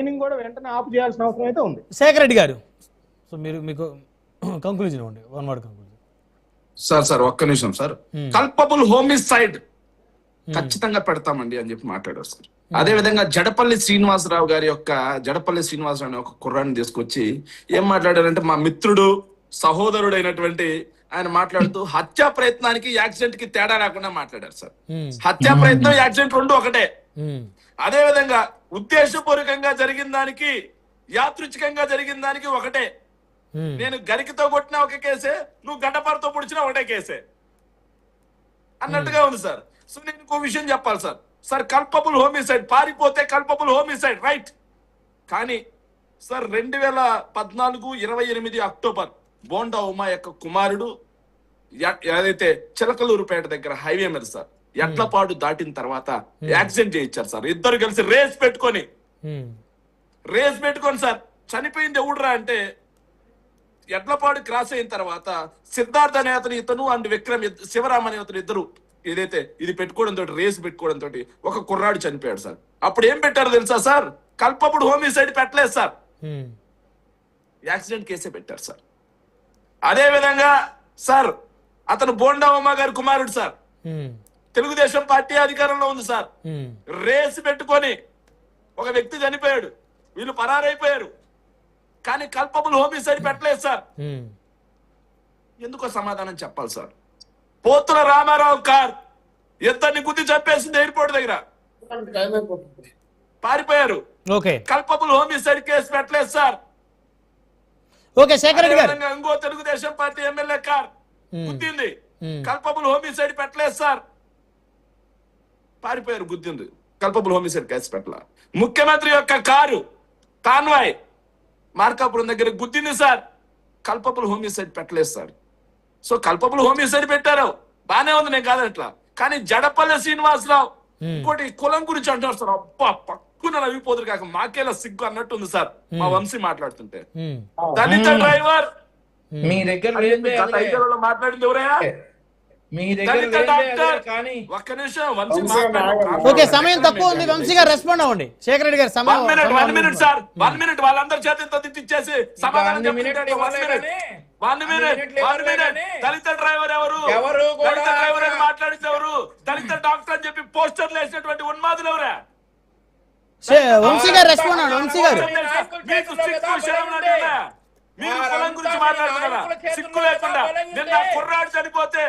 Training కూడా వెంటనే ఆపు చేయాల్సిన అవసరం అయితే ఉంది. శేఖర్ రెడ్డి గారు, సో మీకు కంక్లూజన్ ఇవ్వండి, వన్ వర్డ్ కంక్లూజన్. సార్ ఒక్క నిమిషం సార్. కల్పబుల్ హోమిసైడ్ ఖచ్చితంగా పెడతామండి అని చెప్పి మాట్లాడారు సార్. అదే విధంగా జడపల్లి శ్రీనివాసరావు ఒక కుర్రాన్ని తీసుకొచ్చి ఏం మాట్లాడారంటే, మా మిత్రుడు సహోదరుడైనటువంటి ఆయన మాట్లాడుతూ హత్యా ప్రయత్నానికి యాక్సిడెంట్ కి తేడా రాకుండా మాట్లాడారు సార్. హత్యా ప్రయత్నం యాక్సిడెంట్ రెండు ఒకటే. అదే విధంగా ఉద్దేశపూర్వకంగా జరిగిన దానికి యాదృచ్ఛికంగా జరిగిన దానికి ఒకటే. నేను గరికితో కొట్టినా ఒక కేసే, నువ్వు గడ్డపారతో పొడిచినా ఒకటే కేసే అన్నట్టుగా ఉంది సార్. సో నేను ఇంకో విషయం చెప్పాలి సార్. కల్పబుల్ హోమిసైడ్, పారిపోతే కల్పబుల్ హోమిసైడ్ రైట్. కానీ సార్ 2014-28 అక్టోబర్ బోండా ఉమా యొక్క కుమారుడు ఏదైతే చిలకలూరుపేట దగ్గర హైవే మీద సార్ ఎట్లపాడు దాటిన తర్వాత యాక్సిడెంట్ చేయించారు సార్. ఇద్దరు కలిసి రేస్ పెట్టుకొని సార్ చనిపోయింది ఎవడురా అంటే, ఎడ్లపాడు క్రాస్ అయిన తర్వాత సిద్ధార్థ అనే అతను ఇతను అండ్ విక్రమ్ శివరామ్ అనే అతను ఇద్దరు ఏదైతే ఇది పెట్టుకోవడంతో రేస్ పెట్టుకోవడంతో ఒక కుర్రాడు చనిపోయాడు సార్. అప్పుడు ఏం పెట్టారు తెలుసా సార్? కల్పబుల్ హోమిసైడ్ పెట్టలేదు సార్, యాక్సిడెంట్ కేసే పెట్టారు సార్. అదే విధంగా సార్ అతను బోండా ఉమా గారి కుమారుడు సార్, తెలుగుదేశం పార్టీ అధికారంలో ఉంది సార్. రేస్ పెట్టుకొని ఒక వ్యక్తి చనిపోయాడు, వీళ్ళు పరారైపోయారు, కానీ కల్పబుల్ హోమిసైడ్ పెట్టలేదు సార్. ఎందుకో సమాధానం చెప్పాలి సార్. పోతుల రామారావు కార్ ఇద్దరిని గుద్ది చంపేసింది ఎయిర్పోర్ట్ దగ్గర, పారిపోయారు. కల్పబుల్ హోమిసైడ్ కేసు పెట్టలేదు సార్. ఇంకో తెలుగుదేశం పార్టీ ఎమ్మెల్యే కార్ గుద్దింది, కల్పబుల్ హోమిసైడ్ పెట్టలేదు సార్, పారిపోయారు, గుద్దింది, కల్పబుల్ హోమిసైడ్ కేసు పెట్టల. ముఖ్యమంత్రి యొక్క కారు కాన్వాయ్ మార్కాపురం దగ్గర గుద్దింది సార్, కల్పబుల్ హోమిసైడ్ పెట్టలేదు సార్. సో కల్పబుల్ హోమిసైడ్ పెట్టారు, బానే ఉంది, నేను కాదట్లా. కానీ జడపల్లి శ్రీనివాసరావు ఇంకోటి కులం గురించి అంటారు సార్. అబ్బా పక్కున నవ్విపోదురు కాక మాకేలా సిగ్గు అన్నట్టు ఉంది సార్ మా వంశీ మాట్లాడుతుంటే. దళిత డ్రైవర్ మీ దగ్గర మాట్లాడింది ఎవరయ్యా? ఒక్క నిమిషం వంశీ ఓకే, సమయం తక్కువ ఉంది, వంశీ గారు రెస్పాండ్ అవ్వండి. శేఖర్ రెడ్డి గారు సమయం 1 మినిట్ సార్, 1 మినిట్ వాళ్ళందరి చేతితో ఇచ్చేసి సమాధానం దళిత డ్రైవర్ ఎవరు? దళిత డ్రైవర్ అని మాట్లాడింది ఎవరు? దళిత డాక్టర్ అని చెప్పి పోస్టర్లు వేసినటువంటి ఉన్మాదులు ఎవరా? వంశీ గారు రెస్పాండ్ అవ్వండి. వంశీ గారు మీరు కులం గురించి మాట్లాడుతున్నారా? సిగ్గు లేకుండా నిన్న కుర్రాడు చనిపోతే